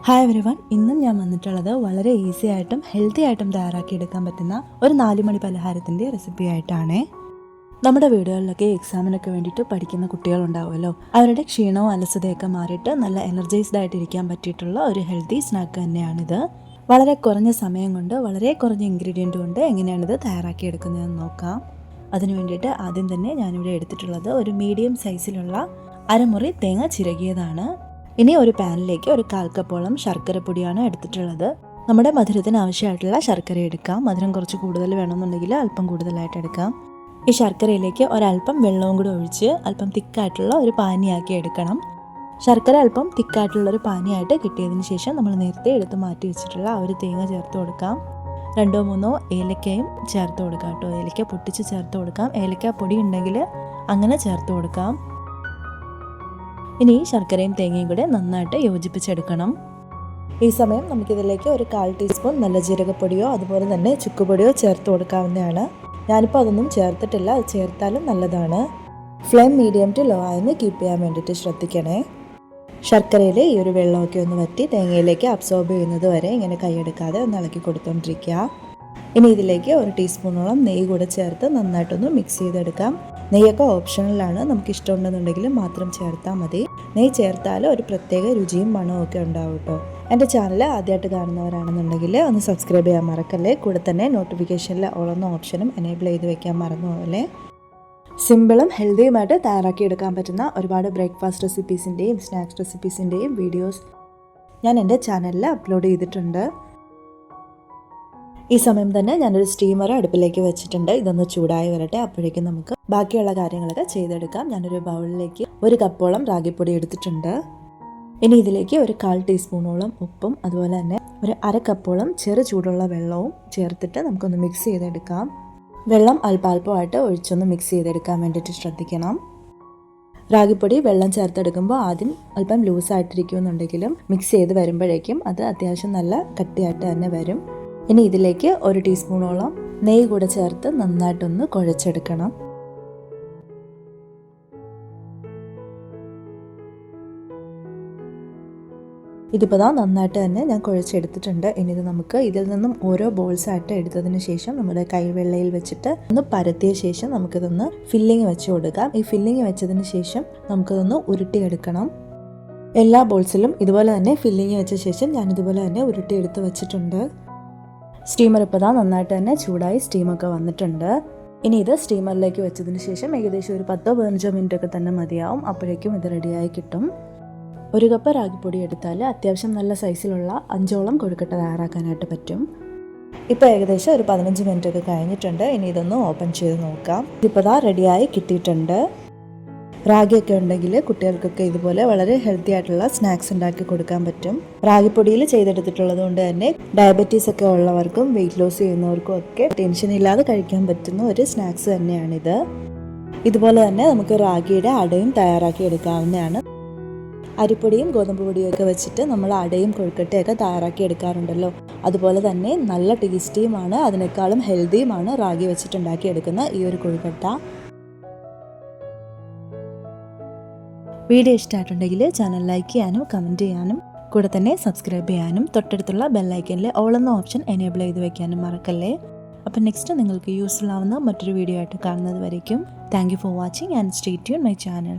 Hi everyone, ഇന്നും ഞാൻ വന്നിട്ടുള്ളത് വളരെ ഈസി ആയിട്ടും ഹെൽത്തി ആയിട്ടും തയ്യാറാക്കിയെടുക്കാൻ പറ്റുന്ന ഒരു 4 മണി പലഹാരത്തിൻ്റെ റെസിപ്പി ആയിട്ടാണ്. നമ്മുടെ വീടുകളിലൊക്കെ എക്സാമിനൊക്കെ വേണ്ടിയിട്ട് പഠിക്കുന്ന കുട്ടികളുണ്ടാവുമല്ലോ, അവരുടെ ക്ഷീണവും അലസതയൊക്കെ മാറിയിട്ട് നല്ല എനർജൈസ്ഡ് ആയിട്ടിരിക്കാൻ പറ്റിയിട്ടുള്ള ഒരു ഹെൽത്തി സ്നാക്ക് തന്നെയാണിത്. വളരെ കുറഞ്ഞ സമയം കൊണ്ട് വളരെ കുറഞ്ഞ ഇൻഗ്രീഡിയൻറ്റ് കൊണ്ട് എങ്ങനെയാണിത് തയ്യാറാക്കിയെടുക്കുന്നതെന്ന് നോക്കാം. അതിനു വേണ്ടിയിട്ട് ആദ്യം തന്നെ ഞാനിവിടെ എടുത്തിട്ടുള്ളത് ഒരു മീഡിയം സൈസിലുള്ള അരമുറി തേങ്ങ ചിരകിയതാണ്. ഇനി ഒരു പാനിലേക്ക് ഒരു 1/4 കപ്പോളം ശർക്കരപ്പൊടിയാണ് എടുത്തിട്ടുള്ളത്. നമ്മുടെ മധുരത്തിന് ആവശ്യമായിട്ടുള്ള ശർക്കര എടുക്കാം. മധുരം കുറച്ച് കൂടുതൽ വേണമെന്നുണ്ടെങ്കിൽ അല്പം കൂടുതലായിട്ട് എടുക്കാം. ഈ ശർക്കരയിലേക്ക് ഒരല്പം വെള്ളവും കൂടി ഒഴിച്ച് അല്പം തിക്കായിട്ടുള്ള ഒരു പാനിയാക്കി എടുക്കണം. ശർക്കര അല്പം തിക്കായിട്ടുള്ളൊരു പാനിയായിട്ട് കിട്ടിയതിന് ശേഷം നമ്മൾ നേരത്തെ എടുത്ത് മാറ്റി വെച്ചിട്ടുള്ള ആ ഒരു തേങ്ങ ചേർത്ത് കൊടുക്കാം. 2-3 ഏലക്കയും ചേർത്ത് കൊടുക്കാം കേട്ടോ. ഏലക്ക പൊട്ടിച്ച് ചേർത്ത് കൊടുക്കാം. ഏലക്ക പൊടി ഉണ്ടെങ്കിൽ അങ്ങനെ ചേർത്ത് കൊടുക്കാം. ഇനി ശർക്കരയും തേങ്ങയും കൂടെ നന്നായിട്ട് യോജിപ്പിച്ചെടുക്കണം. ഈ സമയം നമുക്കിതിലേക്ക് ഒരു 1/4 ടീസ്പൂൺ നല്ല ജീരകപ്പൊടിയോ അതുപോലെ തന്നെ ചുക്കുപൊടിയോ ചേർത്ത് കൊടുക്കാവുന്നതാണ്. ഞാനിപ്പോൾ അതൊന്നും ചേർത്തിട്ടില്ല, അത് ചേർത്താലും നല്ലതാണ്. ഫ്ലെയിം മീഡിയം ടു ലോ ആയെന്ന് കീപ്പ് ചെയ്യാൻ വേണ്ടിയിട്ട് ശ്രദ്ധിക്കണേ. ശർക്കരയിൽ ഈ ഒരു വെള്ളമൊക്കെ ഒന്ന് വറ്റി തേങ്ങയിലേക്ക് അബ്സോർബ് ചെയ്യുന്നത് വരെ ഇങ്ങനെ കൈയെടുക്കാതെ ഒന്ന് ഇളക്കി കൊടുത്തുകൊണ്ടിരിക്കുക. ഇനി ഇതിലേക്ക് 1 ടീസ്പൂണോളം നെയ്യ് കൂടെ ചേർത്ത് നന്നായിട്ടൊന്ന് മിക്സ് ചെയ്തെടുക്കാം. നെയ്യൊക്കെ ഓപ്ഷണലാണ്, നമുക്ക് ഇഷ്ടമുണ്ടെന്നുണ്ടെങ്കിൽ മാത്രം ചേർത്താൽ മതി. നെയ്യ് ചേർത്താൽ ഒരു പ്രത്യേക രുചിയും മണവും ഒക്കെ ഉണ്ടാവും കേട്ടോ. എൻ്റെ ചാനൽ ആദ്യമായിട്ട് കാണുന്നവരാണെന്നുണ്ടെങ്കിൽ ഒന്ന് സബ്സ്ക്രൈബ് ചെയ്യാൻ മറക്കല്ലേ. കൂടെ തന്നെ നോട്ടിഫിക്കേഷനിൽ ഓൾ എന്ന ഓപ്ഷനും എനേബിൾ ചെയ്ത് വെക്കാൻ മറന്നു പോലെ. സിമ്പിളും ഹെൽത്തിയുമായിട്ട് തയ്യാറാക്കിയെടുക്കാൻ പറ്റുന്ന ഒരുപാട് ബ്രേക്ക്ഫാസ്റ്റ് റെസിപ്പീസിൻ്റെയും സ്നാക്സ് റെസിപ്പീസിൻ്റെയും വീഡിയോസ് ഞാൻ എൻ്റെ ചാനലിൽ അപ്ലോഡ് ചെയ്തിട്ടുണ്ട്. ഈ സമയം തന്നെ ഞാനൊരു സ്റ്റീമർ അടുപ്പിലേക്ക് വെച്ചിട്ടുണ്ട്. ഇതൊന്ന് ചൂടായി വരട്ടെ, അപ്പോഴേക്കും നമുക്ക് ബാക്കിയുള്ള കാര്യങ്ങളൊക്കെ ചെയ്തെടുക്കാം. ഞാനൊരു ബൗളിലേക്ക് 1 കപ്പോളം റാഗിപ്പൊടി എടുത്തിട്ടുണ്ട്. ഇനി ഇതിലേക്ക് ഒരു 1/4 ടീസ്പൂണോളം ഉപ്പും അതുപോലെ തന്നെ ഒരു 1/2 കപ്പോളം ചെറു ചൂടുള്ള വെള്ളവും ചേർത്തിട്ട് നമുക്കൊന്ന് മിക്സ് ചെയ്തെടുക്കാം. വെള്ളം അല്പാൽപ്പമായിട്ട് ഒഴിച്ചൊന്ന് മിക്സ് ചെയ്തെടുക്കാൻ വേണ്ടിയിട്ട് ശ്രദ്ധിക്കണം. റാഗിപ്പൊടി വെള്ളം ചേർത്തെടുക്കുമ്പോൾ ആദ്യം അല്പം ലൂസായിട്ടിരിക്കുമെന്നുണ്ടെങ്കിലും മിക്സ് ചെയ്ത് വരുമ്പോഴേക്കും അത് അത്യാവശ്യം നല്ല കട്ടിയായിട്ട് തന്നെ വരും. ഇനി ഇതിലേക്ക് 1 ടീസ്പൂണോളം നെയ്യ് കൂടെ ചേർത്ത് നന്നായിട്ടൊന്ന് കുഴച്ചെടുക്കണം. ഇതിപ്പോൾ നന്നായിട്ട് തന്നെ ഞാൻ കുഴച്ചെടുത്തിട്ടുണ്ട്. ഇനി ഇത് നമുക്ക് ഇതിൽ നിന്നും ഓരോ ബോൾസായിട്ട് എടുത്തതിന് ശേഷം നമ്മുടെ കൈവെള്ളയിൽ വെച്ചിട്ട് ഒന്ന് പരത്തിയ ശേഷം നമുക്കിതൊന്ന് ഫില്ലിങ് വെച്ച് കൊടുക്കാം. ഈ ഫില്ലിങ് വെച്ചതിന് ശേഷം നമുക്കിതൊന്ന് ഉരുട്ടിയെടുക്കണം. എല്ലാ ബോൾസിലും ഇതുപോലെ തന്നെ ഫില്ലിങ് വെച്ച ശേഷം ഞാനിതുപോലെ തന്നെ ഉരുട്ടിയെടുത്ത് വെച്ചിട്ടുണ്ട്. സ്റ്റീമർ ഇപ്പോൾ നന്നായിട്ട് തന്നെ ചൂടായി സ്റ്റീമൊക്കെ വന്നിട്ടുണ്ട്. ഇനി ഇത് സ്റ്റീമറിലേക്ക് വെച്ചതിന് ശേഷം ഏകദേശം ഒരു 10-15 മിനിറ്റൊക്കെ തന്നെ മതിയാവും. അപ്പോഴേക്കും ഇത് റെഡിയായി കിട്ടും. 1 കപ്പ് റാഗിപ്പൊടി എടുത്താൽ അത്യാവശ്യം നല്ല സൈസിലുള്ള 5ഓളം കൊഴുക്കട്ട തയ്യാറാക്കാനായിട്ട് പറ്റും. ഇപ്പോൾ ഏകദേശം ഒരു 15 മിനിറ്റൊക്കെ കഴിഞ്ഞിട്ടുണ്ട്. ഇനി ഇതൊന്ന് ഓപ്പൺ ചെയ്ത് നോക്കാം. ഇതിപ്പോൾ റെഡിയായി കിട്ടിയിട്ടുണ്ട്. റാഗിയൊക്കെ ഉണ്ടെങ്കിൽ കുട്ടികൾക്കൊക്കെ ഇതുപോലെ വളരെ ഹെൽത്തി ആയിട്ടുള്ള സ്നാക്സ് ഉണ്ടാക്കി കൊടുക്കാൻ പറ്റും. റാഗിപ്പൊടിയിൽ ചെയ്തെടുത്തിട്ടുള്ളത് കൊണ്ട് തന്നെ ഡയബറ്റീസ് ഒക്കെ ഉള്ളവർക്കും വെയിറ്റ് ലോസ് ചെയ്യുന്നവർക്കും ഒക്കെ ടെൻഷൻ ഇല്ലാതെ കഴിക്കാൻ പറ്റുന്ന ഒരു സ്നാക്സ് തന്നെയാണിത്. ഇതുപോലെ തന്നെ നമുക്ക് റാഗിയുടെ അടയും തയ്യാറാക്കി എടുക്കാവുന്നതാണ്. അരിപ്പൊടിയും ഗോതമ്പ് പൊടിയും ഒക്കെ വെച്ചിട്ട് നമ്മൾ അടയും കൊഴുക്കട്ടയൊക്കെ തയ്യാറാക്കി എടുക്കാറുണ്ടല്ലോ, അതുപോലെ തന്നെ നല്ല ടേസ്റ്റിയുമാണ് അതിനേക്കാളും ഹെൽത്തിയുമാണ് റാഗി വെച്ചിട്ടുണ്ടാക്കി എടുക്കുന്ന ഈ ഒരു കൊഴുക്കട്ട. വീഡിയോ ഇഷ്ടമായിട്ടുണ്ടെങ്കിൽ ചാനൽ ലൈക്ക് ചെയ്യാനും കമൻറ്റ് ചെയ്യാനും കൂടെ തന്നെ സബ്സ്ക്രൈബ് ചെയ്യാനും തൊട്ടടുത്തുള്ള ബെല്ലൈക്കനിൽ ഓൾ എന്ന ഓപ്ഷൻ എനേബിൾ ചെയ്ത് വെക്കാനും മറക്കല്ലേ. അപ്പം നെക്സ്റ്റ് നിങ്ങൾക്ക് യൂസ്ഫുൾ ആവുന്ന മറ്റൊരു വീഡിയോ ആയിട്ട് കാണുന്നത് വരയ്ക്കും. Thank you for watching and stay tune my channel.